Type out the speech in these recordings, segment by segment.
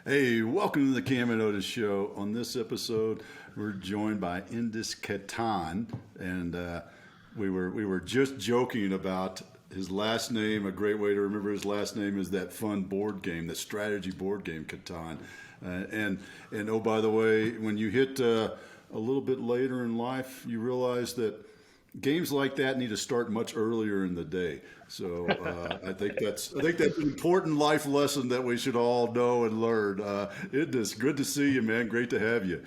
Hey, welcome to the Cam and Otis Show. On this episode, we're joined by Indus Khaitan, and we were just joking about his last name. A great way to remember his last name is that fun board game, that strategy board game, Khaitan. And oh, by the way, when you hit a little bit later in life, you realize that games like that need to start much earlier in the day. So I think that's an important life lesson that we should all know and learn. It is good to see you, man. Great to have you.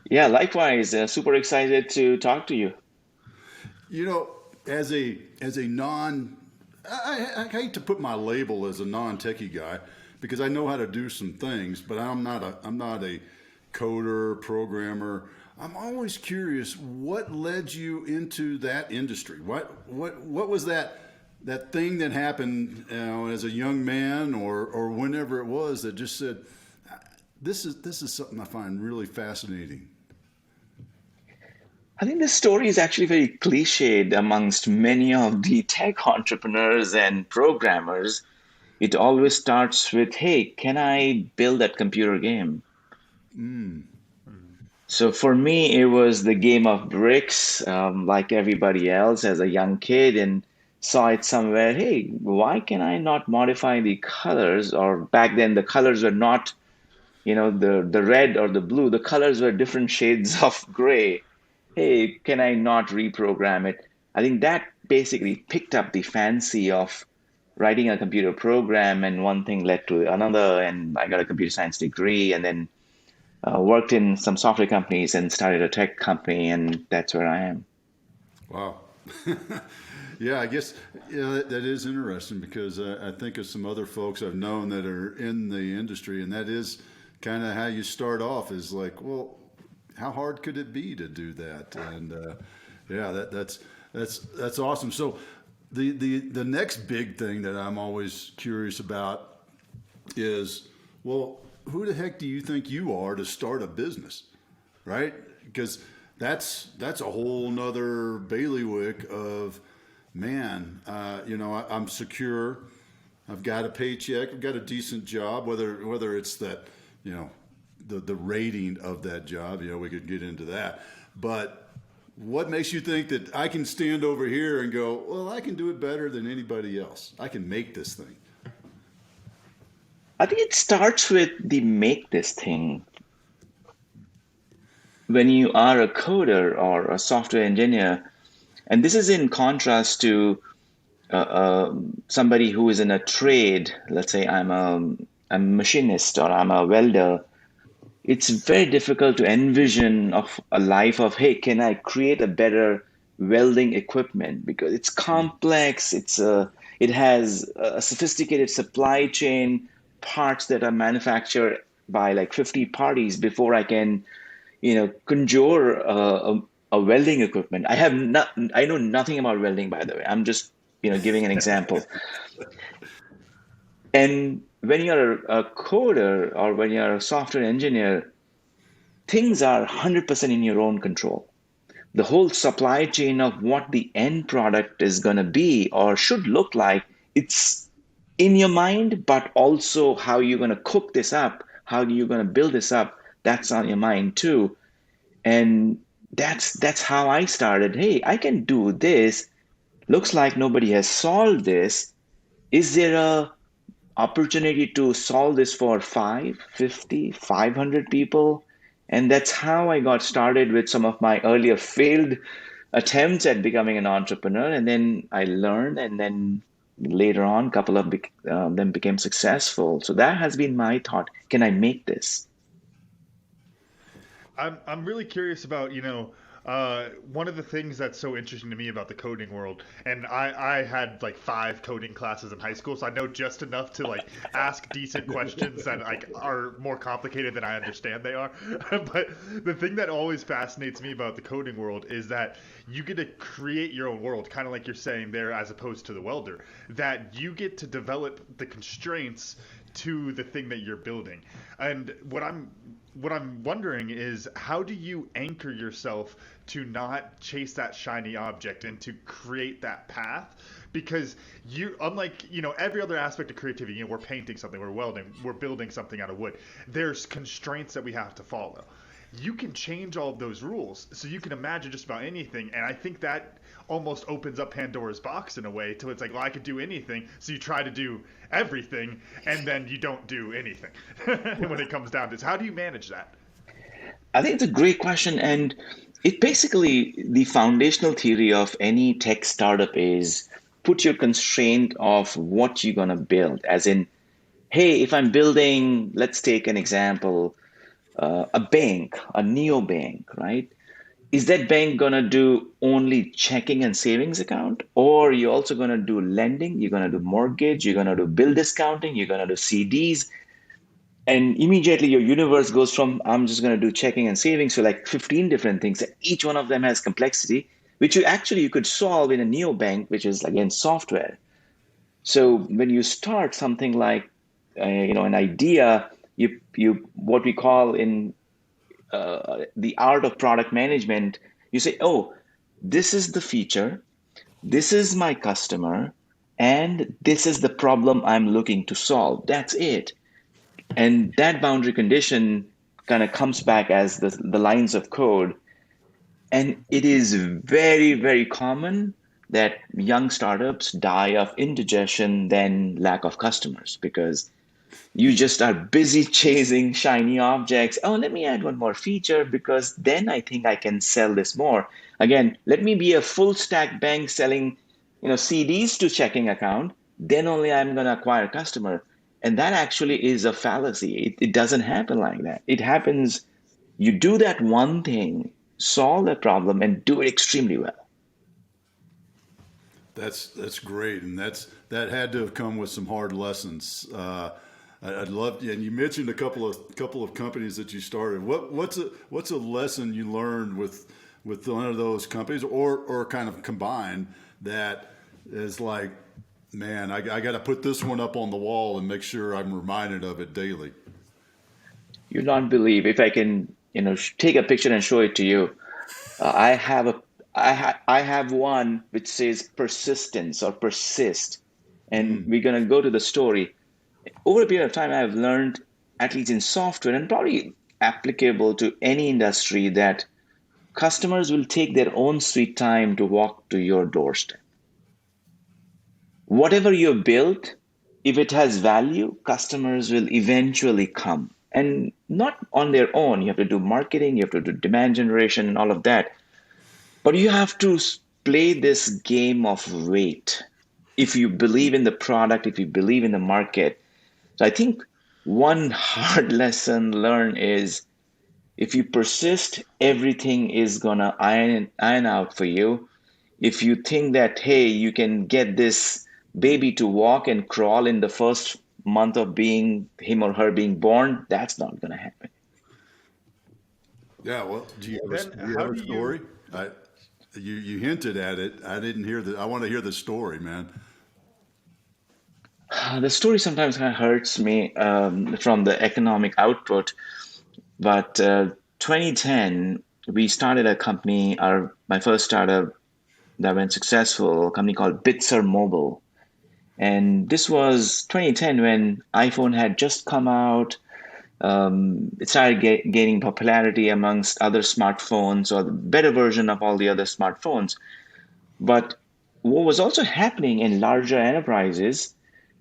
Yeah, likewise. Super excited to talk to you. You know, as a non, I hate to put my label as a non-techie guy because I know how to do some things, but I'm not a coder, programmer. I'm always curious what led you into that industry. What was that thing that happened, as a young man or whenever it was that just said, this is something I find really fascinating. I think this story is actually very cliched amongst many of the tech entrepreneurs and programmers. It always starts with, hey, can I build that computer game? Mm. So for me, it was the game of bricks, like everybody else as a young kid, and saw it somewhere. Hey, why can I not modify the colors? Or back then, the colors were not, the red or the blue. The colors were different shades of gray. Hey, can I not reprogram it? I think that basically picked up the fancy of writing a computer program, and one thing led to another, and I got a computer science degree, and then worked in some software companies and started a tech company, and that's where I am. Wow. Yeah, I guess that is interesting because I think of some other folks I've known that are in the industry, and that is kind of how you start off. Is like, well, how hard could it be to do that? And yeah, that's awesome. So the next big thing that I'm always curious about is, well, who the heck do you think you are to start a business, right? Because that's a whole nother bailiwick of, man. I'm secure. I've got a paycheck. I've got a decent job. Whether it's that, you know, the rating of that job. We could get into that. But what makes you think that I can stand over here and go, well, I can do it better than anybody else. I can make this thing. I think it starts with the make this thing. When you are a coder or a software engineer, and this is in contrast to somebody who is in a trade. Let's say I'm a machinist or I'm a welder. It's very difficult to envision of a life of, hey, can I create a better welding equipment, because it's complex. It has a sophisticated supply chain, parts that are manufactured by like 50 parties before I can conjure a welding equipment. I know nothing about welding, by the way. I'm just giving an example. And when you're a coder or when you're a software engineer, things are 100% in your own control. The whole supply chain of what the end product is going to be or should look like, it's in your mind, but also how you're going to cook this up, how you're going to build this up, that's on your mind too. And that's how I started. Hey, I can do this. Looks like nobody has solved this. Is there a opportunity to solve this for 500 people? And that's how I got started with some of my earlier failed attempts at becoming an entrepreneur. And then I learned, and then later on, a couple of them became successful. So that has been my thought. Can I make this? I'm really curious about, one of the things that's so interesting to me about the coding world, and I had like 5 coding classes in high school, so I know just enough to like ask decent questions that like are more complicated than I understand they are. But the thing that always fascinates me about the coding world is that you get to create your own world, kind of like you're saying there, as opposed to the welder, that you get to develop the constraints to the thing that you're building. And what I'm wondering is, how do you anchor yourself to not chase that shiny object and to create that path? because unlike, every other aspect of creativity, we're painting something, we're welding, we're building something out of wood. There's constraints that we have to follow. You can change all of those rules, so you can imagine just about anything, and I think that almost opens up Pandora's box in a way till it's like, well, I could do anything, so you try to do everything, and then you don't do anything when it comes down to it. So how do you manage that? I think it's a great question. And it basically, the foundational theory of any tech startup is put your constraint of what you're going to build. As in, hey, if I'm building, let's take an example, a bank, a neobank, right? Is that bank going to do only checking and savings account? Or you're also going to do lending, you're going to do mortgage, you're going to do bill discounting, you're going to do CDs. And immediately your universe goes from, I'm just going to do checking and savings, to like 15 different things. Each one of them has complexity, which you could solve in a neobank, which is again software. So when you start something like an idea, you what we call in the art of product management, you say, oh, this is the feature, this is my customer, and this is the problem I'm looking to solve. That's it. And that boundary condition kind of comes back as the lines of code. And it is very, very common that young startups die of indigestion than lack of customers, because you just are busy chasing shiny objects. Oh, let me add one more feature because then I think I can sell this more. Again, let me be a full stack bank selling, CDs to checking account. Then only I'm going to acquire customer. And that actually is a fallacy. It doesn't happen like that. It happens, you do that one thing, solve that problem, and do it extremely well. That's great, and that had to have come with some hard lessons. I'd love, and you mentioned a couple of companies that you started. What's a lesson you learned with one of those companies, or kind of combined, that is like, man, I got to put this one up on the wall and make sure I'm reminded of it daily. You'll not believe, if I can, take a picture and show it to you. I have one which says persistence or persist, and we're gonna go to the story. Over a period of time, I've learned, at least in software and probably applicable to any industry, that customers will take their own sweet time to walk to your doorstep. Whatever you've built, if it has value, customers will eventually come. And not on their own. You have to do marketing, you have to do demand generation and all of that. But you have to play this game of wait. If you believe in the product, if you believe in the market. So I think one hard lesson learned is, if you persist, everything is gonna iron out for you. If you think that, hey, you can get this baby to walk and crawl in the first month of being him or her being born, that's not going to happen. Yeah, well, do you have Then a story? You hinted at it. I didn't hear I want to hear the story, man. The story sometimes kind of hurts me from the economic output, but 2010 we started a company. My first startup that went successful, a company called Bitzer Mobile. And this was 2010 when iPhone had just come out. It started gaining popularity amongst other smartphones, or the better version of all the other smartphones. But what was also happening in larger enterprises,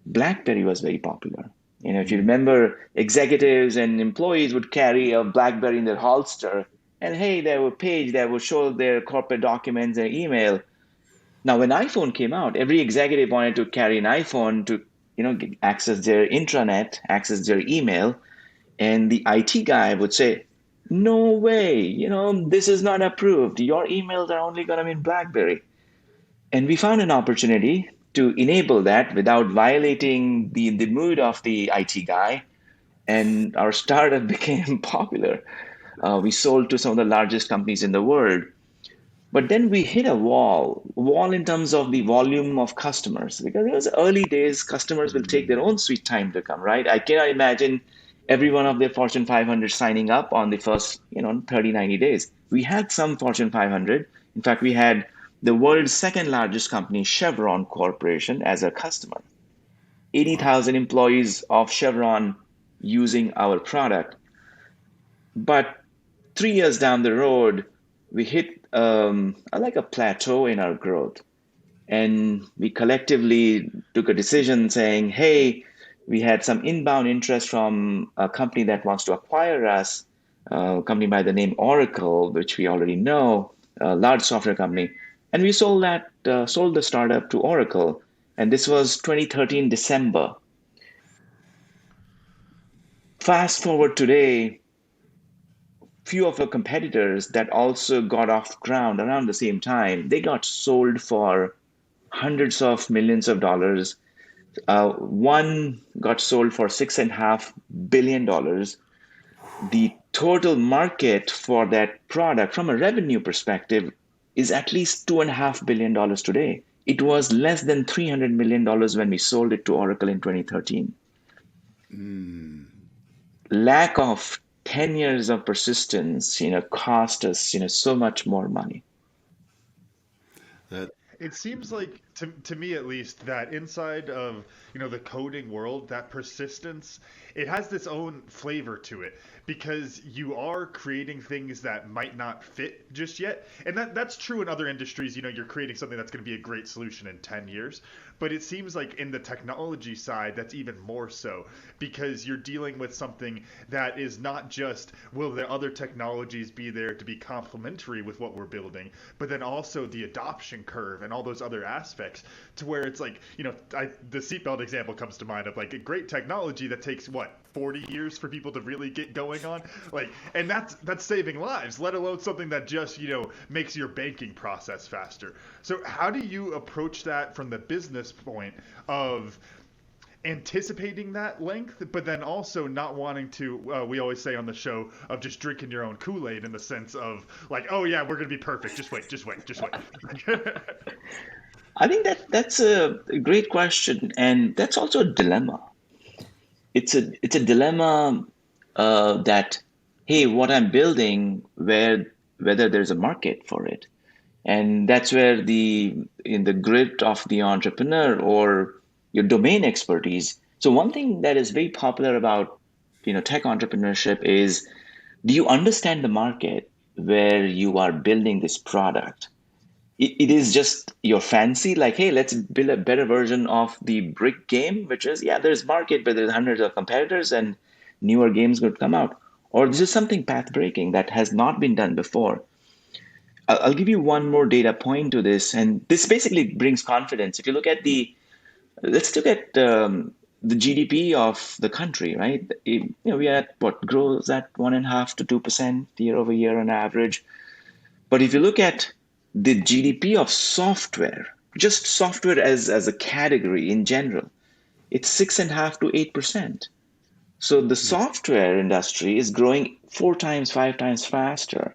BlackBerry was very popular. If you remember, executives and employees would carry a BlackBerry in their holster, and hey, there were a page that would show their corporate documents and email. Now, when iPhone came out, every executive wanted to carry an iPhone to, access their intranet, access their email. And the IT guy would say, no way, this is not approved. Your emails are only going to be in BlackBerry. And we found an opportunity to enable that without violating the mood of the IT guy. And our startup became popular. We sold to some of the largest companies in the world. But then we hit a wall in terms of the volume of customers, because it was early days. Customers will take their own sweet time to come, right? I cannot imagine every one of the Fortune 500 signing up on the first, 30, 90 days. We had some Fortune 500. In fact, we had the world's second largest company, Chevron Corporation, as a customer. 80,000 employees of Chevron using our product. But 3 years down the road, we hit like a plateau in our growth. And we collectively took a decision saying, hey, we had some inbound interest from a company that wants to acquire us, a company by the name Oracle, which we already know, a large software company. And we sold the startup to Oracle. And this was 2013 December. Fast forward today, few of our competitors that also got off ground around the same time, they got sold for hundreds of millions of dollars. One got sold for $6.5 billion. The total market for that product from a revenue perspective is at least $2.5 billion today. It was less than $300 million when we sold it to Oracle in 2013. Lack of 10 years of persistence, cost us, so much more money. That It seems like to me at least that inside of the coding world, that persistence, it has its own flavor to it because you are creating things that might not fit just yet, and that's true in other industries. You're creating something that's going to be a great solution in 10 years, but it seems like in the technology side that's even more so because you're dealing with something that is not just will the other technologies be there to be complementary with what we're building, but then also the adoption curve and all those other aspects to where it's like, the seatbelt example comes to mind of like a great technology that takes 40 years for people to really get going on, and that's saving lives, let alone something that just makes your banking process faster. So how do you approach that from the business point of anticipating that length, but then also not wanting to, we always say on the show, of just drinking your own Kool-Aid in the sense of like, oh yeah, we're going to be perfect. Just wait. I think that's a great question, and that's also a dilemma. It's a dilemma that, hey, what I'm building, whether there's a market for it, and that's where in the grit of the entrepreneur or your domain expertise. So one thing that is very popular about tech entrepreneurship is, do you understand the market where you are building this product? It is just your fancy, like, hey, let's build a better version of the brick game, which is, yeah, there's market, but there's hundreds of competitors and newer games could come out. Or this is something path breaking that has not been done before. I'll give you one more data point to this, and this basically brings confidence. If you look at let's look at the GDP of the country, right? We are at what grows at 1.5 to 2% year over year on average. But if you look at the GDP of software, just software as a category in general, it's 6.5 to 8%. So the software industry is growing 4 times, 5 times faster.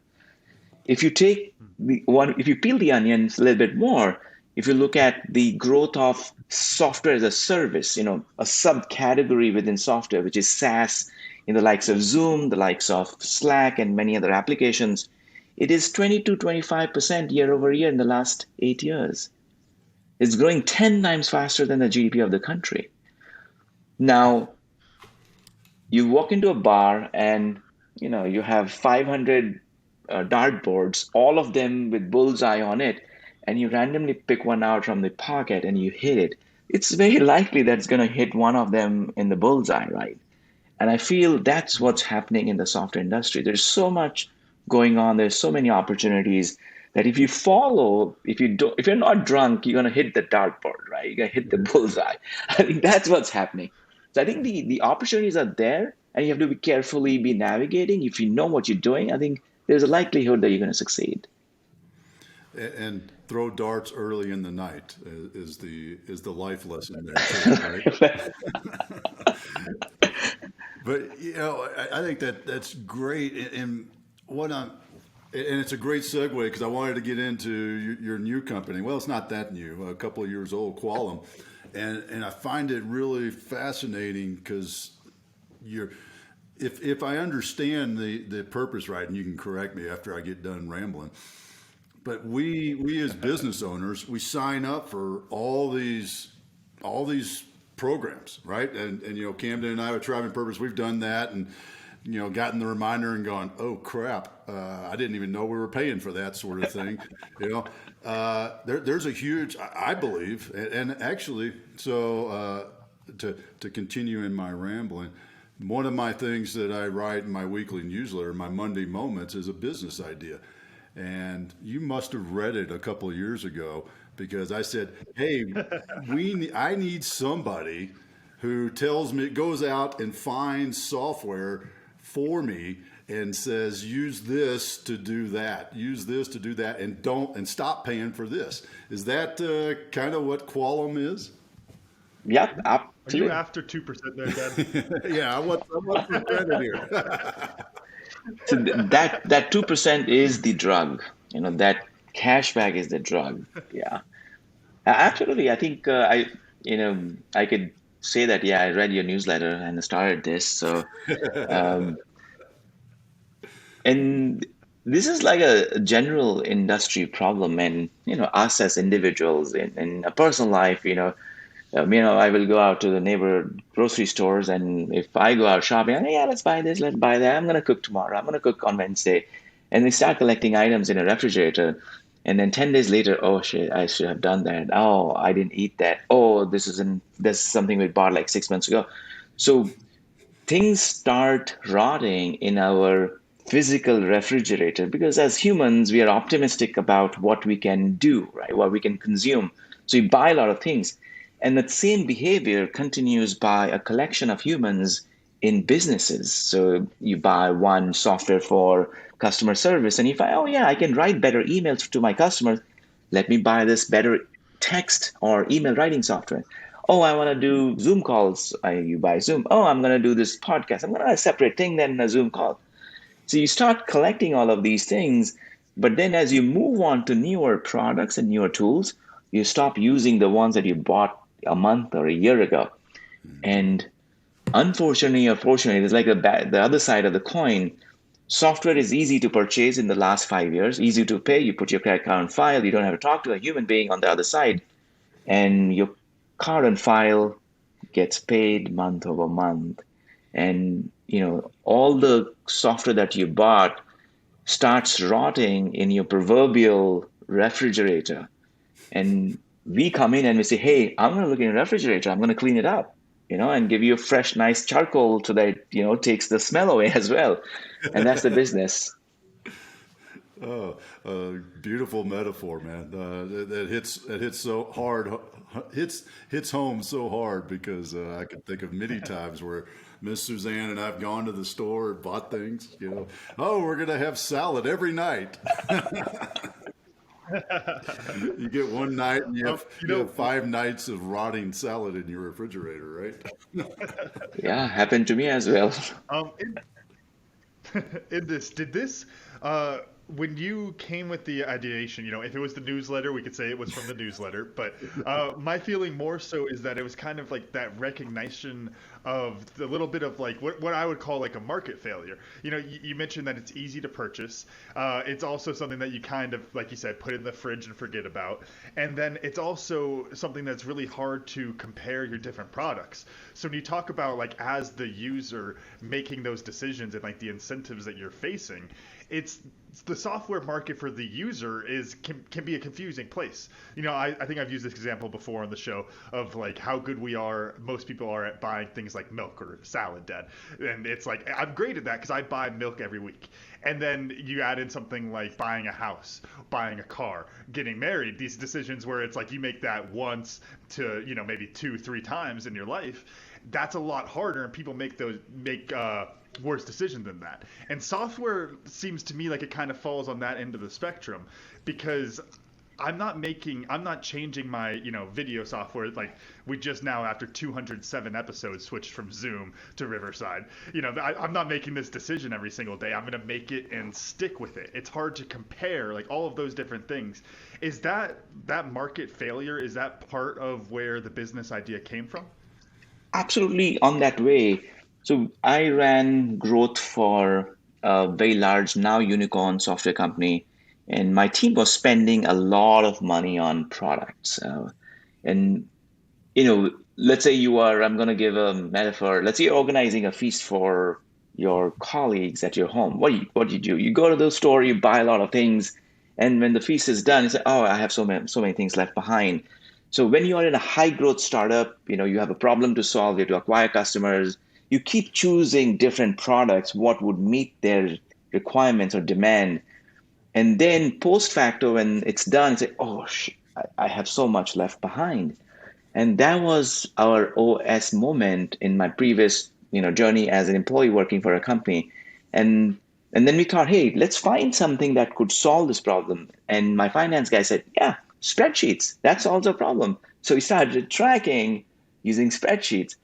If you if you peel the onions a little bit more, if you look at the growth of software as a service, a subcategory within software, which is SaaS, in the likes of Zoom, the likes of Slack, and many other applications, it is 20 to 25% year over year in the last 8 years. It's growing 10 times faster than the GDP of the country. Now, you walk into a bar and you have 500 dartboards, all of them with bullseye on it, and you randomly pick one out from the pocket and you hit it. It's very likely that it's going to hit one of them in the bullseye, right? And I feel that's what's happening in the software industry. There's so much going on. There's so many opportunities that if you're not drunk, you're going to hit the dartboard, right? You're going to hit the bullseye. I think that's what's happening. So I think the opportunities are there, and you have to be carefully be navigating. If you know what you're doing, I think there's a likelihood that you're going to succeed. and throw darts early in the night is the life lesson there too, right? But I think that's great, and it's a great segue because I wanted to get into your new company. Well, it's not that new, a couple of years old, Quolum, and I find it really fascinating because if I understand the purpose right, and you can correct me after I get done rambling, But we as business owners, we sign up for all these programs, right? And you know, Camden and I with Tribe and Purpose, we've done that, and you know, gotten the reminder and gone, oh crap, I didn't even know we were paying for that sort of thing. You know, there's a huge, I believe, and actually, so to continue in my rambling, one of my things that I write in my weekly newsletter, my Monday Moments, is a business idea. And you must have read it a couple of years ago, because I said, hey, I need somebody who tells me, goes out and finds software for me and says, use this to do that, use this to do that, and stop paying for this. Is that kind of what Quolum is? Yep, Are you absolutely. after 2% there, Dad? Yeah, I want some credit here. So that 2% is the drug. You know, that cashback is the drug. Yeah. Absolutely. I think I could say that, yeah, I read your newsletter and started this. So, um, and this is like a general industry problem. And, you know, us as individuals in a personal life, I will go out to the neighborhood grocery stores, and if I go out shopping, yeah, let's buy this, let's buy that. I'm going to cook tomorrow. I'm going to cook on Wednesday. And we start collecting items in a refrigerator. And then 10 days later, oh shit, I should have done that. Oh, I didn't eat that. Oh, this is something we bought like 6 months ago. So things start rotting in our physical refrigerator, because as humans, we are optimistic about what we can do, right? What we can consume. So you buy a lot of things. And that same behavior continues by a collection of humans in businesses. So you buy one software for customer service, and you find, oh yeah, I can write better emails to my customers. Let me buy this better text or email writing software. Oh, I want to do Zoom calls. You buy Zoom. Oh, I'm going to do this podcast. I'm going to have a separate thing than a Zoom call. So you start collecting all of these things, but then as you move on to newer products and newer tools, you stop using the ones that you bought a month or a year ago. And unfortunately or fortunately, there's like the other side of the coin. Software is easy to purchase in the last 5 years, easy to pay. You put your credit card on file. You don't have to talk to a human being on the other side. And your card on file gets paid month over month. And, all the software that you bought starts rotting in your proverbial refrigerator. And we come in and we say, hey, I'm going to look in your refrigerator. I'm going to clean it up, and give you a fresh, nice charcoal so that, takes the smell away as well. And that's the business. Oh, beautiful metaphor, man. That hits so hard, hits home so hard, because I can think of many times where Miss Suzanne and I've gone to the store and bought things. Oh, we're gonna have salad every night. You get one night and you have 5 nights of rotting salad in your refrigerator, right? Yeah, happened to me as well. Did this when you came with the ideation, if it was the newsletter, we could say it was from the newsletter, but my feeling more so is that it was kind of like that recognition of the little bit of like what I would call like a market failure. You mentioned that it's easy to purchase. It's also something that you kind of, like you said, put in the fridge and forget about. And then it's also something that's really hard to compare your different products. So when you talk about like as the user making those decisions and like the incentives that you're facing, it's the software market for the user can be a confusing place. I think I've used this example before on the show of like how good most people are at buying things like milk or salad, Dad. And it's like, I'm great at that because I buy milk every week. And then you add in something like buying a house, buying a car, getting married, these decisions where it's like you make that once to, maybe 2-3 times in your life. That's a lot harder, and people make worse decision than that. And software seems to me like it kind of falls on that end of the spectrum, because I'm not changing my, video software. Like we just now, after 207 episodes, switched from Zoom to Riverside. I'm not making this decision every single day. I'm going to make it and stick with it. It's hard to compare like all of those different things. Is that market failure? Is that part of where the business idea came from? Absolutely on that way. So I ran growth for a very large, now unicorn software company and my team was spending a lot of money on products. And let's say I'm going to give a metaphor. Let's say you're organizing a feast for your colleagues at your home. What do you do? You go to the store, you buy a lot of things, and when the feast is done, you say, "Oh, I have so many things left behind." So when you are in a high growth startup, you have a problem to solve, you have to acquire customers, you keep choosing different products, what would meet their requirements or demand. And then post facto, when it's done, you say, "Oh, I have so much left behind." And that was our OS moment in my previous, journey as an employee working for a company. And and then we thought, hey, let's find something that could solve this problem. And my finance guy said, yeah, spreadsheets. That solves our problem. So we started tracking using spreadsheets.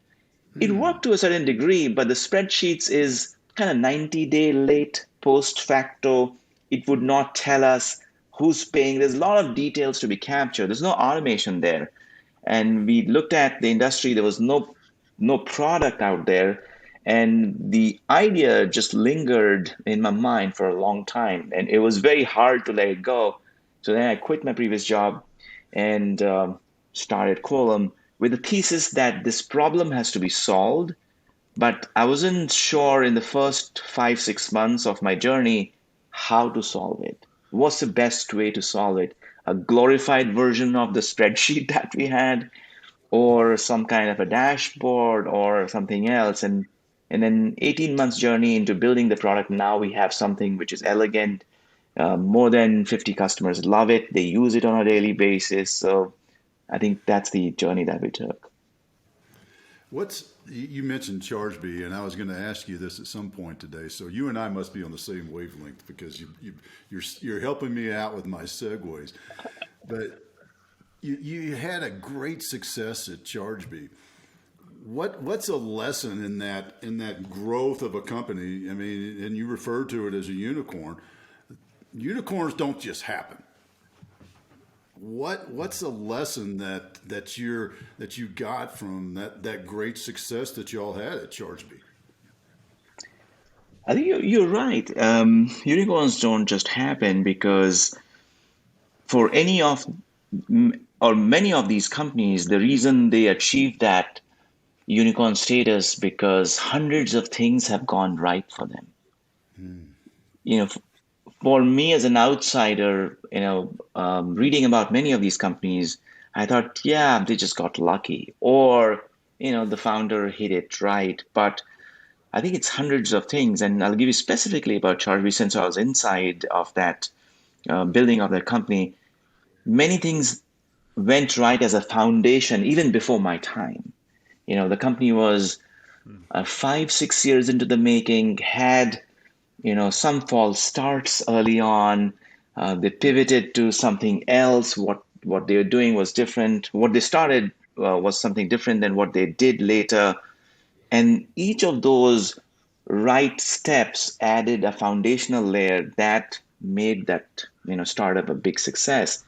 It worked to a certain degree, but the spreadsheets is kind of 90-day late post facto. It would not tell us who's paying. There's a lot of details to be captured. There's no automation there. And we looked at the industry. There was no product out there, and the idea just lingered in my mind for a long time, and it was very hard to let it go. So then I quit my previous job and started Quolum with the thesis that this problem has to be solved, but I wasn't sure in the first 5 6 months of my journey how to solve it. What's the best way to solve it? A glorified version of the spreadsheet that we had, or some kind of a dashboard or something else. And then 18 months journey into building the product, now we have something which is elegant. More than 50 customers love it. They use it on a daily basis. So I think that's the journey that we took. You mentioned Chargebee, and I was going to ask you this at some point today. So you and I must be on the same wavelength because you're helping me out with my segues. But you had a great success at Chargebee. What's a lesson in that growth of a company? I mean, and you referred to it as a unicorn. Unicorns don't just happen. What's a lesson that you got from that great success that y'all had at Chargebee? I think you're right. Unicorns don't just happen because for any of or many of these companies, the reason they achieve that unicorn status because hundreds of things have gone right for them. You know, for me as an outsider, reading about many of these companies, I thought, yeah, they just got lucky, or the founder hit it right. But I think it's hundreds of things, and I'll give you specifically about Chargebee since I was inside of that building of that company. Many things went right as a foundation even before my time. The company was 5 6 years into the making, had some false starts early on. They pivoted to something else. What they were doing was different. What they started was something different than what they did later. And each of those right steps added a foundational layer that made that startup a big success.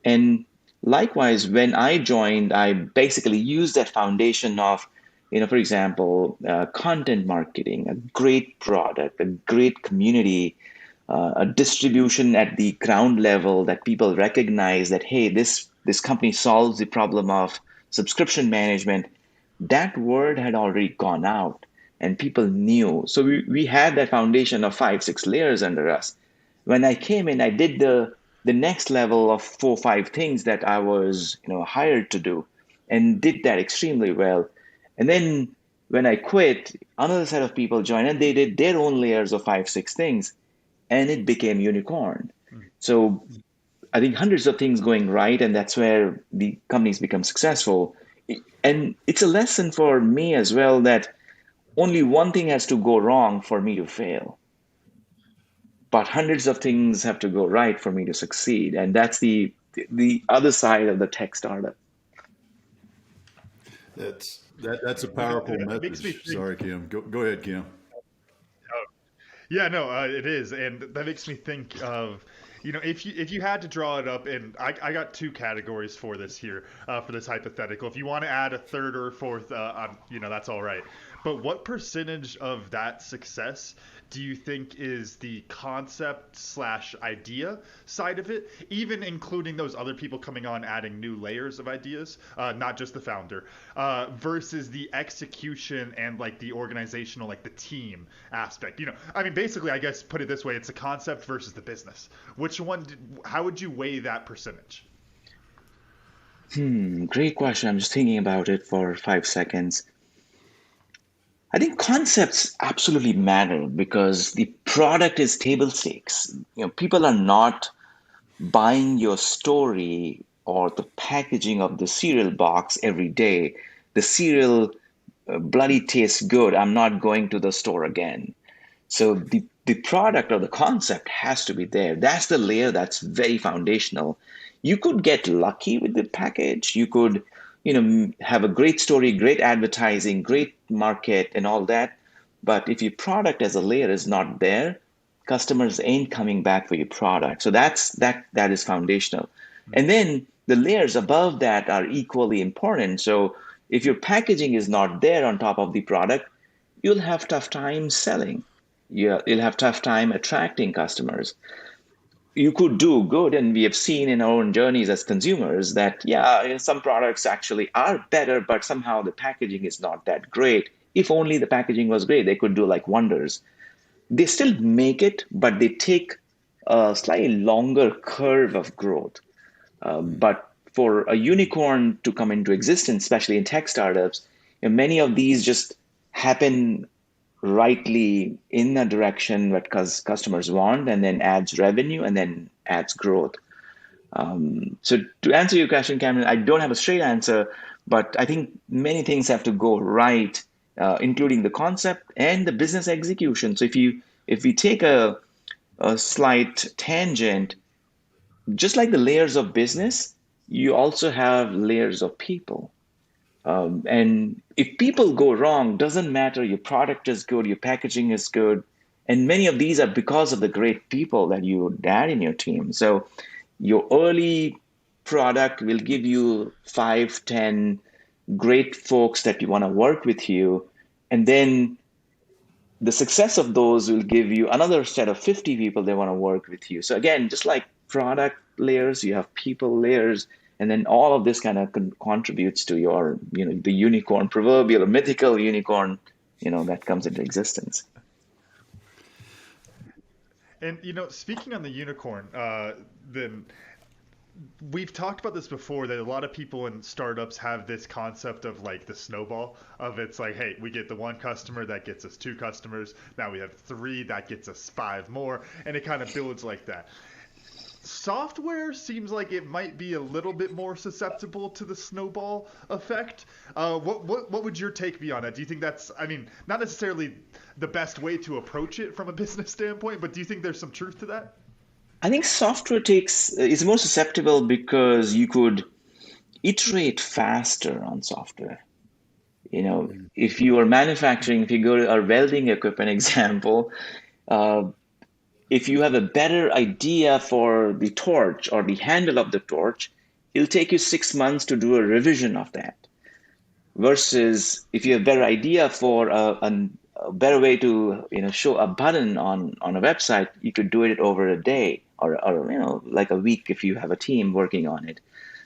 And likewise, when I joined, I basically used that foundation of, for example, content marketing, a great product, a great community, a distribution at the ground level that people recognize that, hey, this company solves the problem of subscription management. That word had already gone out and people knew. So we had that foundation of 5 6 layers under us. When I came in, I did the next level of 4 5 things that I was hired to do, and did that extremely well. And then when I quit, another set of people joined and they did their own layers of 5 6 things, and it became unicorn. So I think hundreds of things going right, and that's where the companies become successful. And it's a lesson for me as well that only one thing has to go wrong for me to fail, but hundreds of things have to go right for me to succeed. And that's the other side of the tech startup. That's a powerful It makes me message. think. Sorry, Kim. Go ahead, Kim. Yeah, no, it is, and that makes me think of, if you had to draw it up, and I got two categories for this here, for this hypothetical. If you want to add a third or fourth, that's all right. But what percentage of that success do you think is the concept slash idea side of it, even including those other people coming on, adding new layers of ideas, not just the founder, versus the execution and like the organizational, like the team aspect? I mean, basically, I guess put it this way, it's the concept versus the business. Which one, how would you weigh that percentage? Great question. I'm just thinking about it for 5 seconds. I think concepts absolutely matter because the product is table stakes. People are not buying your story or the packaging of the cereal box every day. The cereal bloody tastes good. I'm not going to the store again. So the product or the concept has to be there. That's the layer that's very foundational. You could get lucky with the package. You could, have a great story, great advertising, great market, and all that. But if your product as a layer is not there, customers ain't coming back for your product. So that is foundational. And then the layers above that are equally important. So if your packaging is not there on top of the product, you'll have tough time selling. You'll have tough time attracting customers. You could do good, and we have seen in our own journeys as consumers that, yeah, some products actually are better, but somehow the packaging is not that great. If only the packaging was great, they could do like wonders. They still make it, but they take a slightly longer curve of growth. But for a unicorn to come into existence, especially in tech startups, many of these just happen rightly in the direction that customers want, and then adds revenue and then adds growth. So to answer your question, Cameron, I don't have a straight answer, but I think many things have to go right, including the concept and the business execution. So if we take a slight tangent, just like the layers of business, you also have layers of people. And if people go wrong, doesn't matter, your product is good, your packaging is good. And many of these are because of the great people that you add in your team. So your early product will give you 5, 10 great folks that you want to work with you. And then the success of those will give you another set of 50 people that want to work with you. So again, just like product layers, you have people layers, and then all of this kind of contributes to your, the unicorn, proverbial or mythical unicorn, that comes into existence. And speaking on the unicorn, then we've talked about this before, that a lot of people in startups have this concept of like the snowball of, it's like, hey, we get the one customer, that gets us 2 customers. Now we have 3, that gets us 5 more, and it kind of builds like that. Software seems like it might be a little bit more susceptible to the snowball effect. What would your take be on it? Do you think that's, I mean, not necessarily the best way to approach it from a business standpoint, but do you think there's some truth to that? I think software is more susceptible because you could iterate faster on software. If you are manufacturing, if you go to our welding equipment example, if you have a better idea for the torch or the handle of the torch, it'll take you 6 months to do a revision of that. Versus if you have a better idea for a better way to show a button on a website, you could do it over a day or like a week if you have a team working on it.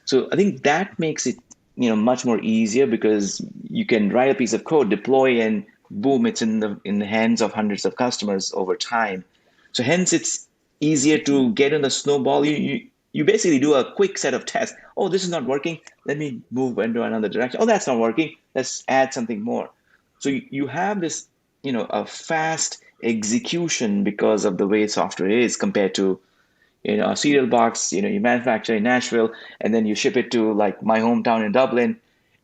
So I think that makes it much more easier because you can write a piece of code, deploy, and boom, it's in the hands of hundreds of customers over time. So hence it's easier to get in the snowball. You basically do a quick set of tests. Oh, this is not working. Let me move into another direction. Oh, that's not working. Let's add something more. So you have this, a fast execution because of the way software is compared to, a cereal box, you manufacture in Nashville and then you ship it to like my hometown in Dublin.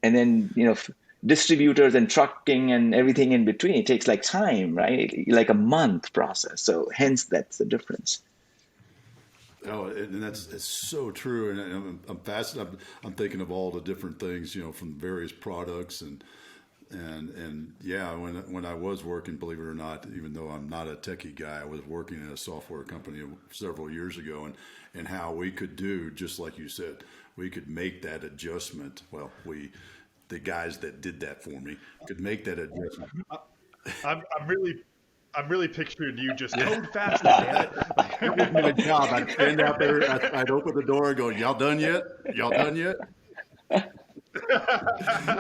And then, distributors and trucking and everything in between, it takes like time, right? Like a month process. So hence that's the difference. Oh, and it's so true. And I'm fascinated. I'm thinking of all the different things, from various products and yeah, when I was working, believe it or not, even though I'm not a techie guy, I was working in a software company several years ago, and how we could do, just like you said, we could make that adjustment. Well, the guys that did that for me could make that adjustment. I'm really picturing you just code faster, damn it. That was my job. I'd stand out there, I'd open the door and go, "Y'all done yet? Y'all done yet?" Yeah,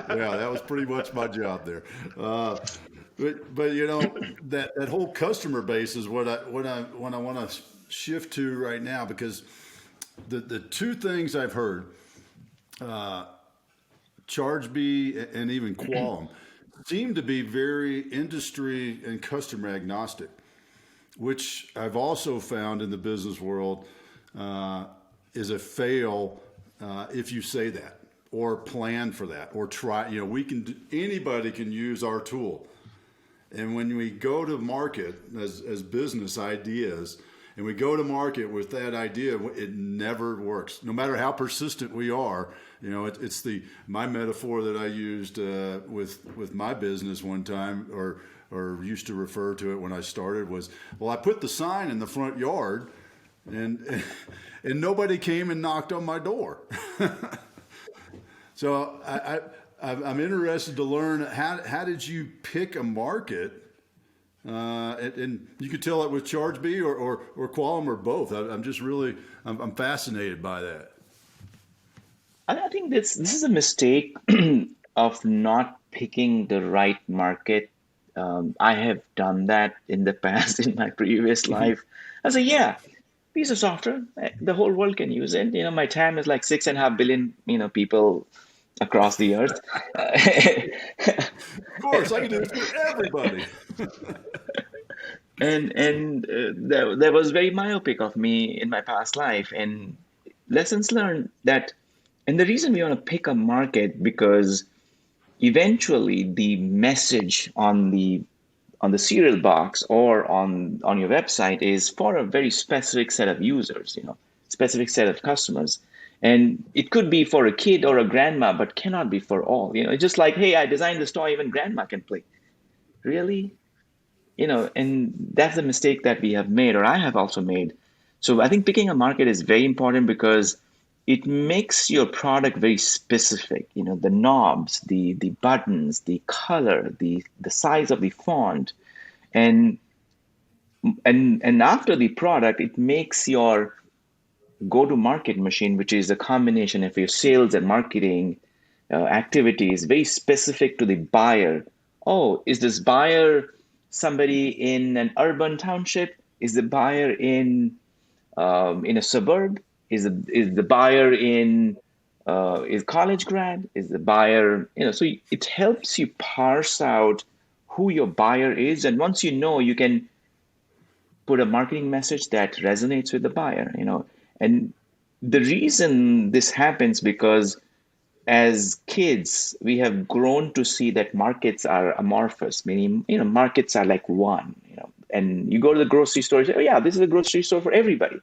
that was pretty much my job there. But you know, that whole customer base is what I want to shift to right now, because the two things I've heard, Chargebee and even Quolum, seem to be very industry and customer agnostic, which I've also found in the business world is a fail if you say that or plan for that or try. You know, anybody can use our tool. And when we go to market as business ideas, and we go to market with that idea, it never works. No matter how persistent we are, you know, it's my metaphor that I used with my business one time, or used to refer to it when I started, was, well, I put the sign in the front yard, and nobody came and knocked on my door. So I'm interested to learn how did you pick a market, and you could tell it with Chargebee or Quolum or both. I'm fascinated by that. I think this is a mistake of not picking the right market. I have done that in the past in my previous life. I say, yeah, piece of software, the whole world can use it. You know, my TAM is like 6.5 billion, people across the earth. Of course, I can do it for everybody. That was very myopic of me in my past life. And lessons learned that, and the reason we want to pick a market, because eventually the message on the cereal box or on your website is for a very specific set of users, specific set of customers. And it could be for a kid or a grandma, but cannot be for all. It's just like, hey, I designed this toy, even grandma can play. Really? And that's the mistake that we have made, or I have also made. So I think picking a market is very important, because it makes your product very specific. The knobs, the buttons, the color, the size of the font, and after the product, it makes your go-to-market machine, which is a combination of your sales and marketing activities, very specific to the buyer. Oh, is this buyer somebody in an urban township? Is the buyer in a suburb? Is the buyer is college grad? Is the buyer, so it helps you parse out who your buyer is. And once you can put a marketing message that resonates with the buyer, And the reason this happens, because as kids, we have grown to see that markets are amorphous, meaning, markets are like one, and you go to the grocery store, you say, oh yeah, this is a grocery store for everybody.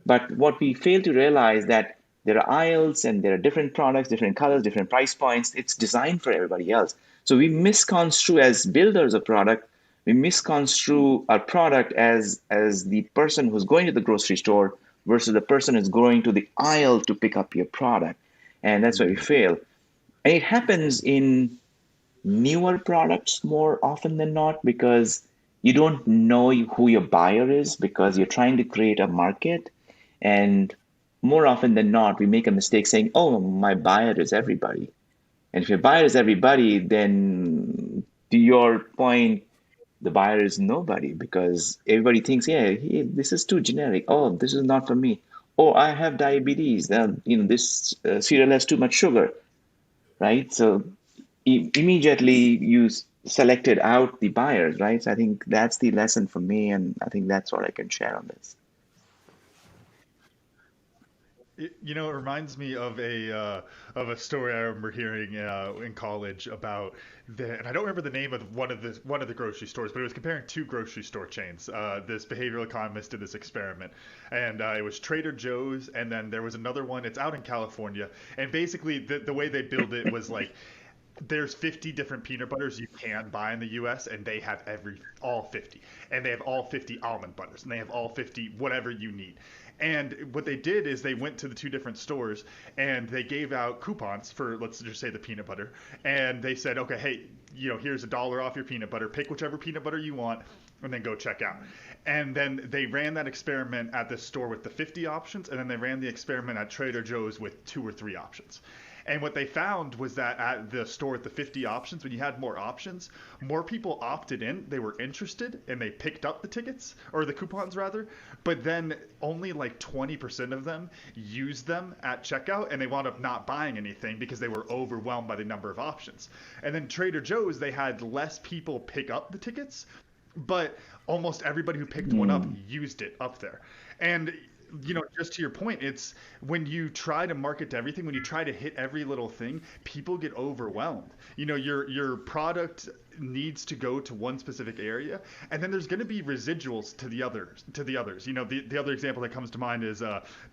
But what we fail to realize that there are aisles and there are different products, different colors, different price points. It's designed for everybody else. So we misconstrue, as builders of product, we misconstrue our product as the person who's going to the grocery store versus the person who's going to the aisle to pick up your product. And that's where we fail. And it happens in newer products more often than not, because you don't know who your buyer is, because you're trying to create a market. And more often than not, we make a mistake saying, oh, my buyer is everybody. And if your buyer is everybody, then to your point, the buyer is nobody, because everybody thinks, yeah, this is too generic. Oh, this is not for me. Oh, I have diabetes. This cereal has too much sugar, right? So immediately you selected out the buyers, right? So I think that's the lesson for me, and I think that's what I can share on this. It reminds me of a story I remember hearing in college about and I don't remember the name of one of the grocery stores, but it was comparing two grocery store chains. This behavioral economist did this experiment, and it was Trader Joe's, and then there was another one. It's out in California, and basically the way they build it was like, there's 50 different peanut butters you can buy in the US, and they have all 50. And they have all 50 almond butters, and they have all 50 whatever you need. And what they did is they went to the two different stores and they gave out coupons for, let's just say, the peanut butter. And they said, okay, hey, here's $1 off your peanut butter. Pick whichever peanut butter you want and then go check out. And then they ran that experiment at this store with the 50 options, and then they ran the experiment at Trader Joe's with 2 or 3 options. And what they found was that at the store with the 50 options, when you had more options, more people opted in, they were interested, and they picked up the tickets, or the coupons rather, but then only like 20% of them used them at checkout, and they wound up not buying anything because they were overwhelmed by the number of options. And then Trader Joe's, they had less people pick up the tickets, but almost everybody who picked one up used it up there. And just to your point, it's when you try to market to everything, when you try to hit every little thing, people get overwhelmed. Your product needs to go to one specific area, and then there's going to be residuals to the others. The other example that comes to mind is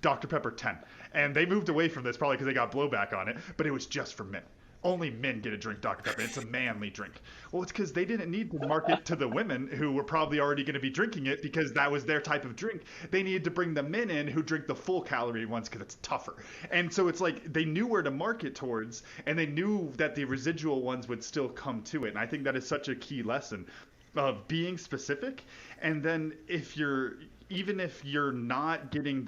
Dr. Pepper 10, and they moved away from this probably because they got blowback on it, but it was just for men. Only men get to drink Dr. Pepper. It's a manly drink. Well, it's because they didn't need to market to the women who were probably already going to be drinking it because that was their type of drink. They needed to bring the men in who drink the full calorie ones because it's tougher. And so it's like they knew where to market towards, and they knew that the residual ones would still come to it. And I think that is such a key lesson of being specific. And then even if you're not getting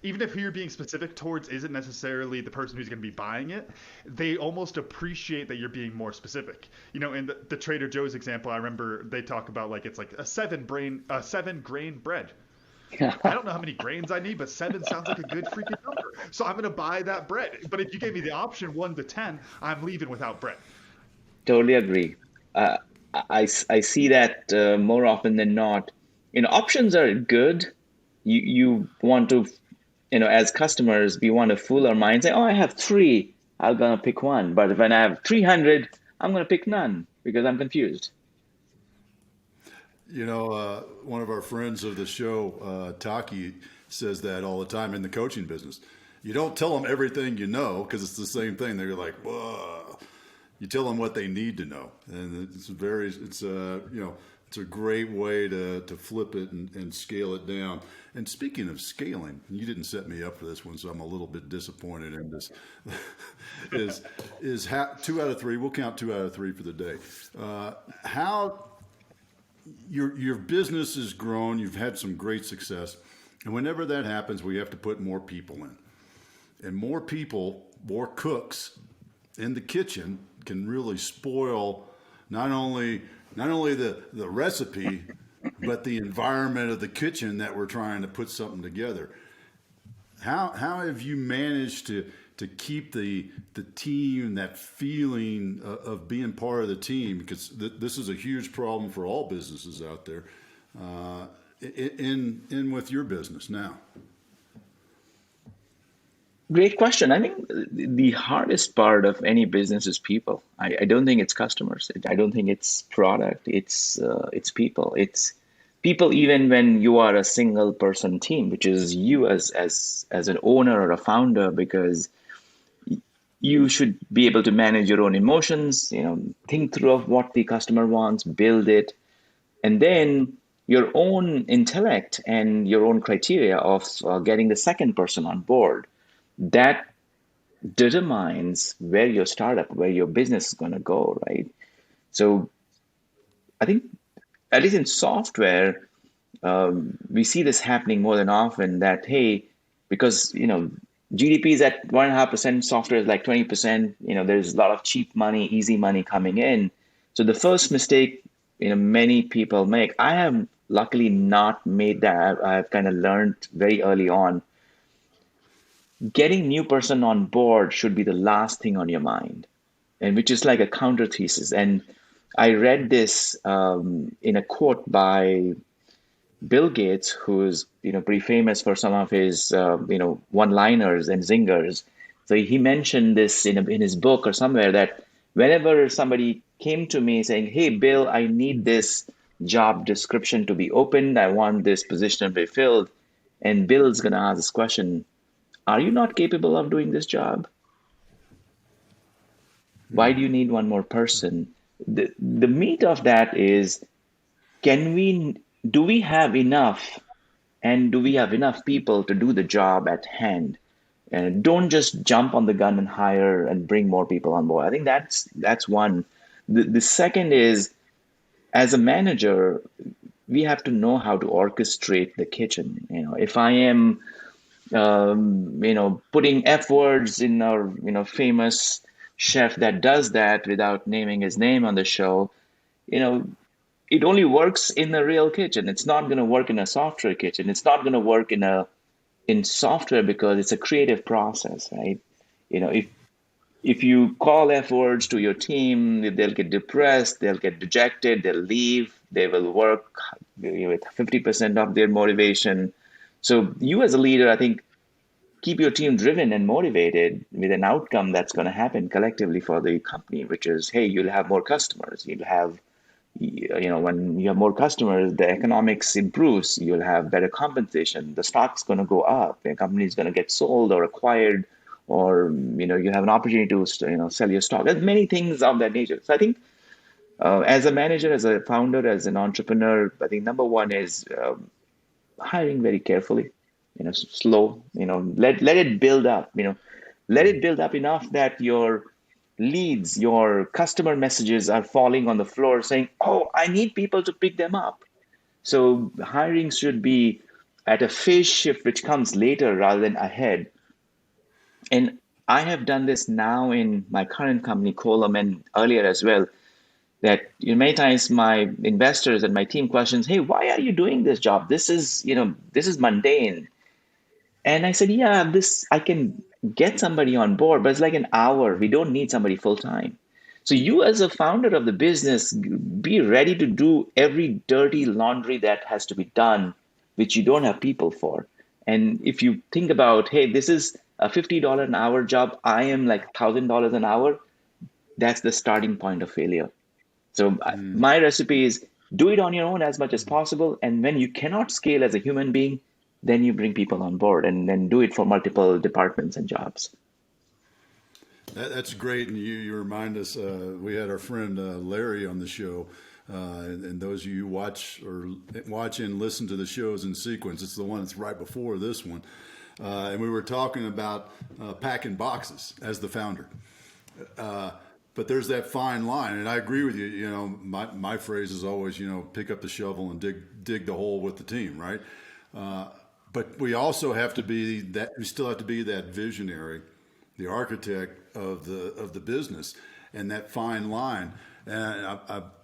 even if who you're being specific towards isn't necessarily the person who's going to be buying it, they almost appreciate that you're being more specific. In the Trader Joe's example, I remember they talk about it's like a 7-grain bread. I don't know how many grains I need, but 7 sounds like a good freaking number. So I'm going to buy that bread. But if you gave me the option 1 to 10, I'm leaving without bread. Totally agree. I see that more often than not. Options are good. You want to, as customers, we want to fool our minds. Say, oh, I have 3. I'm going to pick one. But when I have 300, I'm going to pick none because I'm confused. One of our friends of the show, Taki, says that all the time in the coaching business. You don't tell them everything you know because it's the same thing. They're like, whoa. You tell them what they need to know, and it's a great way to flip it and scale it down. And speaking of scaling, you didn't set me up for this one, so I'm a little bit disappointed in this. is 2 out of 3? We'll count 2 out of 3 for the day. How your business has grown, you've had some great success, and whenever that happens, we have to put more people in, and more people, more cooks in the kitchen can really spoil not only the recipe, but the environment of the kitchen that we're trying to put something together. How have you managed to keep the team, that feeling of being part of the team? Because this is a huge problem for all businesses out there, in with your business now. Great question. I think the hardest part of any business is people. I don't think it's customers. I don't think it's product. It's people. It's people even when you are a single person team, which is you as an owner or a founder, because you should be able to manage your own emotions, think through of what the customer wants, build it, and then your own intellect and your own criteria of getting the second person on board. That determines where your startup, where your business is going to go, right? So I think, at least in software, we see this happening more than often that, hey, because, GDP is at 1.5%, software is like 20%, there's a lot of cheap money, easy money coming in. So the first mistake, many people make, I have luckily not made that. I've kind of learned very early on. Getting new person on board should be the last thing on your mind, and which is like a counter thesis. And I read this in a quote by Bill Gates, who's pretty famous for some of his one-liners and zingers. So he mentioned this in his book or somewhere, that whenever somebody came to me saying, "Hey, Bill, I need this job description to be opened. I want this position to be filled," and Bill's gonna ask this question: are you not capable of doing this job? Why do you need one more person? The meat of that is, do we have enough, and do we have enough people to do the job at hand? And don't just jump on the gun and hire and bring more people on board. I think that's one. The second is, as a manager, we have to know how to orchestrate the kitchen. If I am putting F words in our, famous chef that does that without naming his name on the show, you know, it only works in a real kitchen. It's not going to work in a software kitchen. It's not going to work in software because it's a creative process, right? If you call F words to your team, they'll get depressed, they'll get dejected, they'll leave, they will work with 50% of their motivation. So you as a leader, I think, keep your team driven and motivated with an outcome that's going to happen collectively for the company, which is, hey, you'll have more customers. You'll have, when you have more customers, the economics improves. You'll have better compensation. The stock's going to go up. The company is going to get sold or acquired, or you have an opportunity to sell your stock. There's many things of that nature. So I think as a manager, as a founder, as an entrepreneur, I think number one is hiring very carefully, slow, let it build up, let it build up enough that your leads, your customer messages are falling on the floor saying, oh, I need people to pick them up. So hiring should be at a phase shift, which comes later rather than ahead. And I have done this now in my current company, Quolum, and earlier as well, that many times my investors and my team questions, hey, why are you doing this job? This is mundane. And I said, yeah, I can get somebody on board, but it's like an hour. We don't need somebody full time. So you as a founder of the business, be ready to do every dirty laundry that has to be done, which you don't have people for. And if you think about, hey, this is a $50 an hour job, I am like $1,000 an hour, that's the starting point of failure. So my recipe is do it on your own as much as possible. And when you cannot scale as a human being, then you bring people on board and then do it for multiple departments and jobs. That's great. And you remind us, we had our friend Larry on the show. And those of you who watch and listen to the shows in sequence, it's the one that's right before this one. And we were talking about packing boxes as the founder. But there's that fine line, and I agree with you. My phrase is always, pick up the shovel and dig the hole with the team, right? But we also have to be that. We still have to be that visionary, the architect of the business, and that fine line. And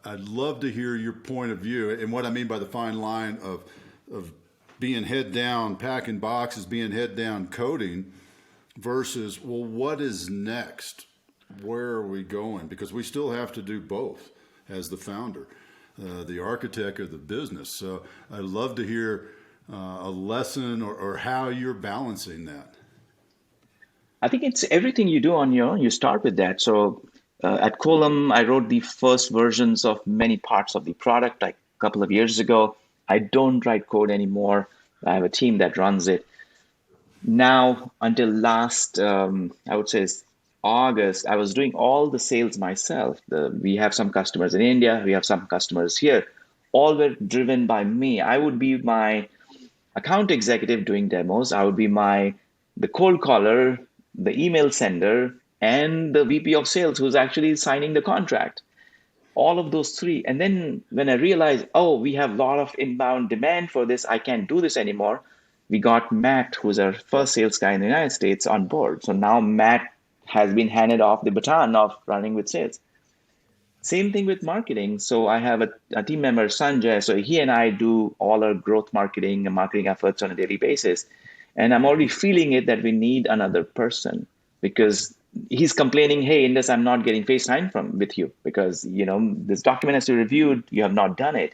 I'd love to hear your point of view, and what I mean by the fine line of being head down, packing boxes, being head down, coding, versus, well, what is next? Where are we going? Because we still have to do both as the founder, the architect of the business. So I'd love to hear a lesson or how you're balancing that. I think it's everything you do on your own. You start with that. So at Quolum, I wrote the first versions of many parts of the product like a couple of years ago. I don't write code anymore. I have a team that runs it. Now, until last, I would say August, I was doing all the sales myself. We have some customers in India. We have some customers here. All were driven by me. I would be my account executive doing demos. I would be the cold caller, the email sender, and the VP of sales who's actually signing the contract. All of those three. And then when I realized, oh, we have a lot of inbound demand for this, I can't do this anymore. We got Matt, who's our first sales guy in the United States, on board. So now Matt has been handed off the baton of running with sales. Same thing with marketing. So I have a team member, Sanjay. So he and I do all our growth marketing and marketing efforts on a daily basis. And I'm already feeling it that we need another person because he's complaining, hey, Indus, I'm not getting FaceTime with you because, this document has to be reviewed. You have not done it.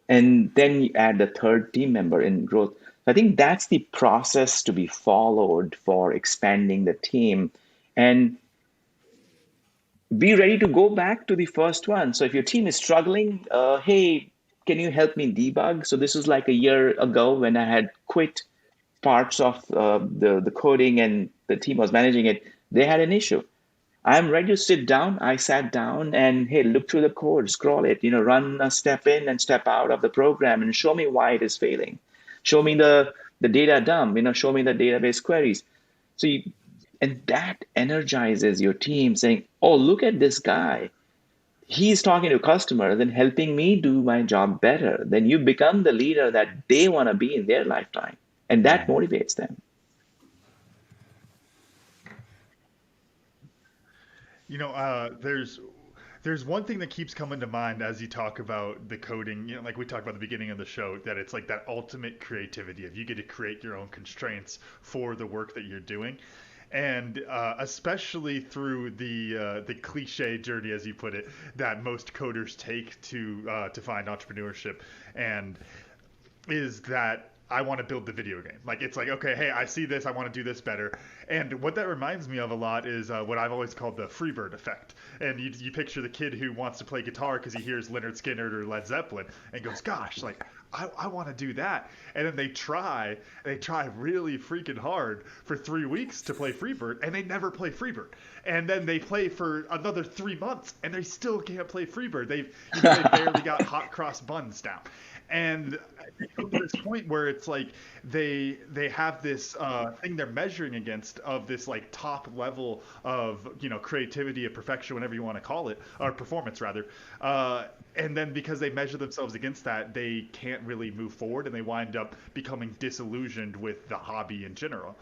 And then you add the third team member in growth. I think that's the process to be followed for expanding the team. And be ready to go back to the first one. So if your team is struggling, hey, can you help me debug? So this was like a year ago when I had quit parts of the coding and the team was managing it. They had an issue. I'm ready to sit down. I sat down and, hey, look through the code, scroll it, run a step in and step out of the program and show me why it is failing. Show me the data dump, show me the database queries. So and that energizes your team saying, oh, look at this guy. He's talking to customers and helping me do my job better. Then you become the leader that they want to be in their lifetime. And that motivates them. There's one thing that keeps coming to mind as you talk about the coding, like we talked about at the beginning of the show, that it's like that ultimate creativity if you get to create your own constraints for the work that you're doing. And especially through the cliche journey, as you put it, that most coders take to find entrepreneurship, and is that I want to build the video game. Like, it's like, okay, hey, I see this, I want to do this better. And what that reminds me of a lot is what I've always called the Freebird effect. And you picture the kid who wants to play guitar because he hears Leonard Skinner or Led Zeppelin and goes, gosh, like, I want to do that. And then they try really freaking hard for 3 weeks to play Freebird, and they never play Freebird. And then they play for another 3 months, and they still can't play Freebird. They barely got hot cross buns down. And to this point where it's like they have this thing they're measuring against of this like top level of creativity, of perfection, whatever you want to call it, or performance rather, and then because they measure themselves against that, they can't really move forward, and they wind up becoming disillusioned with the hobby in general.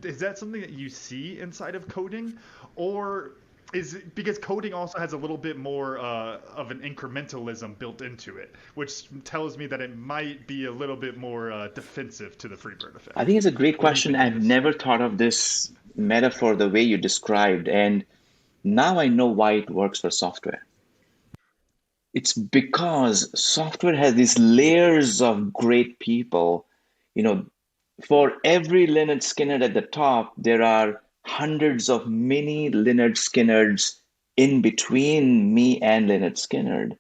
Is that something that you see inside of coding, or is because coding also has a little bit more of an incrementalism built into it, which tells me that it might be a little bit more defensive to the Freebird effect? I think it's a great question. I've never thought of this metaphor the way you described, and now I know why it works for software. It's because software has these layers of great people. For every Leonard Skinner at the top, there are hundreds of mini Leonard Skinners in between me and Leonard Skinner.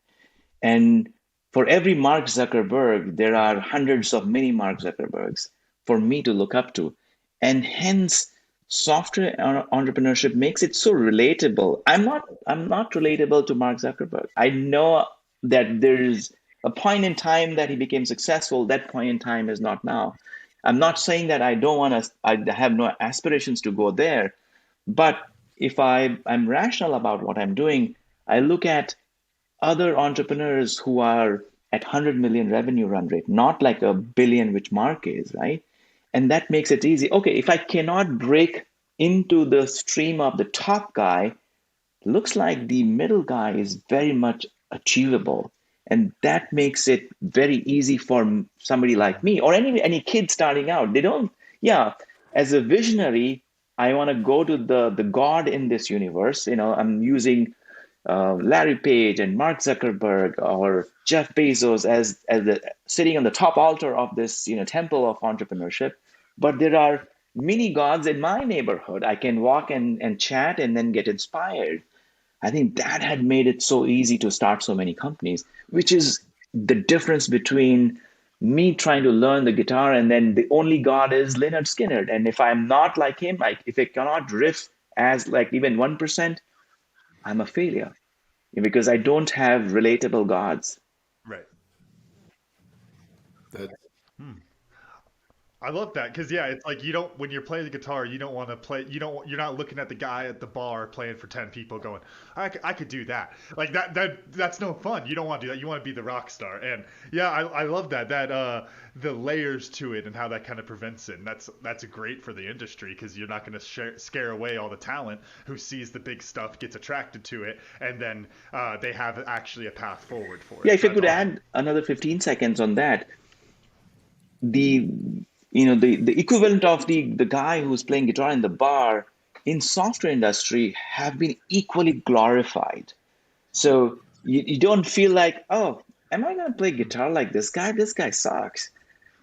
And for every Mark Zuckerberg, there are hundreds of mini Mark Zuckerbergs for me to look up to. And hence, software entrepreneurship makes it so relatable. I'm not relatable to Mark Zuckerberg. I know that there's a point in time that he became successful. That point in time is not now. I'm not saying that I have no aspirations to go there, but if I'm rational about what I'm doing, I look at other entrepreneurs who are at 100 million revenue run rate, not like a billion, which Mark is, right? And that makes it easy. Okay, if I cannot break into the stream of the top guy, looks like the middle guy is very much achievable. And that makes it very easy for somebody like me or any kid starting out. As a visionary, I want to go to the God in this universe. I'm using Larry Page and Mark Zuckerberg or Jeff Bezos as sitting on the top altar of this temple of entrepreneurship. But there are mini gods in my neighborhood. I can walk and chat and then get inspired. I think that had made it so easy to start so many companies, which is the difference between me trying to learn the guitar and then the only god is Leonard Skinner. And if I'm not like him, if I cannot riff as like even 1%, I'm a failure because I don't have relatable gods. Right. That I love that because it's like when you're playing the guitar, you don't want to play. You're not looking at the guy at the bar playing for 10 people going, I could do that. Like that's no fun. You don't want to do that. You want to be the rock star. And I love that the layers to it and how that kind of prevents it. And that's great for the industry because you're not going to scare away all the talent who sees the big stuff, gets attracted to it, and then they have actually a path forward for it. Yeah, if I could add another 15 seconds on that, the equivalent of the guy who's playing guitar in the bar in software industry have been equally glorified. So you don't feel like, oh, am I going to play guitar like this guy? This guy sucks.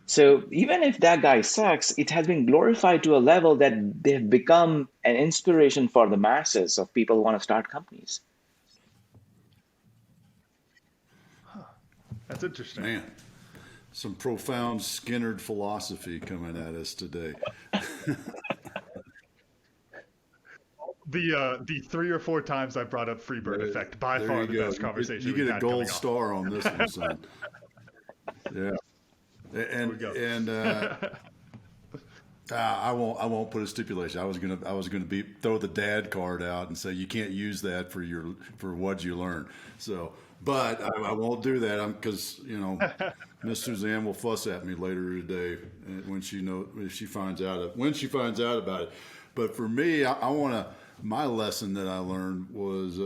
So even if that guy sucks, it has been glorified to a level that they've become an inspiration for the masses of people who want to start companies. That's interesting. Man, some profound Skinnerd philosophy coming at us today. the 3 or 4 times I brought up Freebird effect, by There far you the go. best conversation You we've get a had gold coming off. star on this one, son. Yeah. There we go. I won't put a stipulation. I was gonna throw the dad card out and say you can't use that for what you learn. So, but I won't do that. Because Miss Suzanne will fuss at me later today if she finds out about it. But for me, I want to. My lesson that I learned was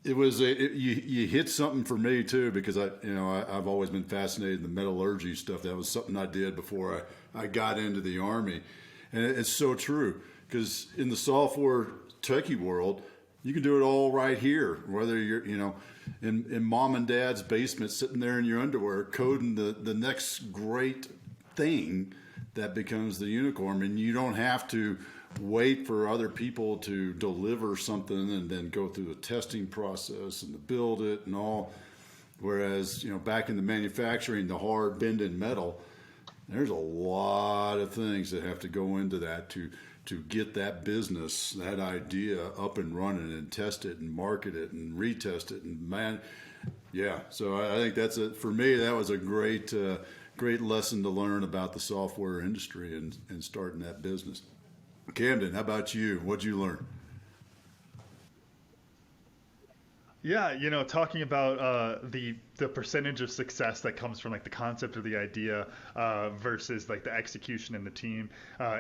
you hit something for me too, because I've always been fascinated in the metallurgy stuff. That was something I did before I got into the Army, and it's so true, because in the software techie world, you can do it all right here, whether you're in mom and dad's basement sitting there in your underwear coding the next great thing that becomes the unicorn, and you don't have to wait for other people to deliver something and then go through the testing process and to build it and all. Whereas, back in the manufacturing, the hard bending metal, there's a lot of things that have to go into that to get that business, that idea up and running, and test it and market it and retest it. And so I think for me, that was a great lesson to learn about the software industry and starting that business. Camden, how about you? What'd you learn? Yeah, talking about the percentage of success that comes from like the concept of the idea versus like the execution and the team.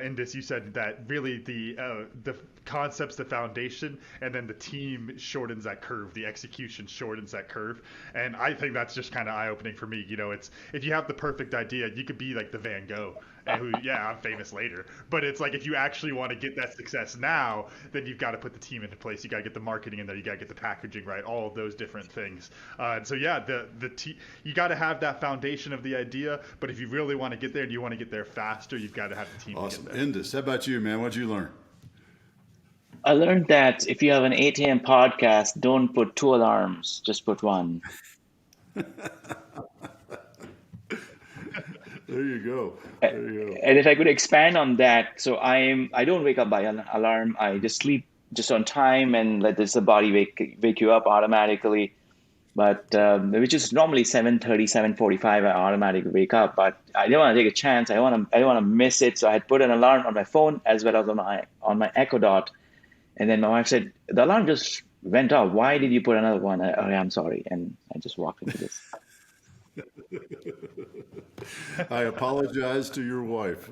Indus, you said that really the concept's the foundation, and then the team shortens that curve. The execution shortens that curve, and I think that's just kind of eye opening for me. It's if you have the perfect idea, you could be like the Van Gogh. I'm famous later. But it's like if you actually want to get that success now, then you've got to put the team into place. You got to get the marketing in there. You got to get the packaging right. All of those different things. And so you got to have that foundation of the idea. But if you really want to get there and you want to get there faster, you've got to have the team. Awesome. To get there. Indus, how about you, man? What'd you learn? I learned that if you have an 8 a.m. podcast, don't put 2 alarms, just put 1. There you go. And if I could expand on that, so I don't wake up by an alarm. I just sleep just on time and let the body wake you up automatically. But which is normally 7:30, 7:45, I automatically wake up. But I didn't want to take a chance. I don't want to miss it. So I had put an alarm on my phone as well as on my Echo Dot. And then my wife said, the alarm just went off. Why did you put another one? I'm sorry. And I just walked into this. I apologize to your wife.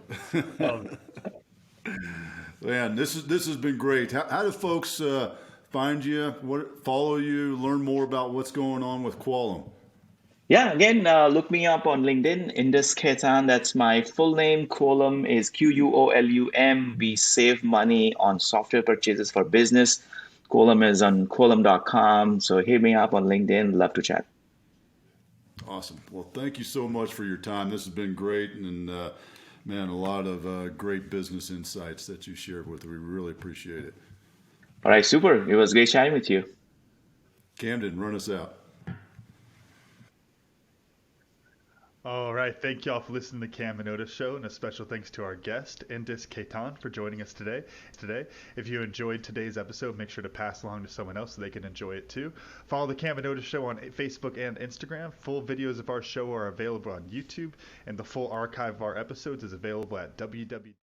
Man, this has been great. How do folks find you, follow you, learn more about what's going on with Quolum? Yeah, again, look me up on LinkedIn, Indus Khaitan. That's my full name. Quolum is Quolum. We save money on software purchases for business. Quolum is on quolum.com. So hit me up on LinkedIn. Love to chat. Awesome. Well, thank you so much for your time. This has been great. And, man, a lot of great business insights that you shared with us. We really appreciate it. All right, super. It was great chatting with you. Camden, run us out. All right. Thank you all for listening to the Cam and Otis Show, and a special thanks to our guest, Indus Khaitan, for joining us today. If you enjoyed today's episode, make sure to pass along to someone else so they can enjoy it too. Follow the Cam and Otis Show on Facebook and Instagram. Full videos of our show are available on YouTube, and the full archive of our episodes is available at www.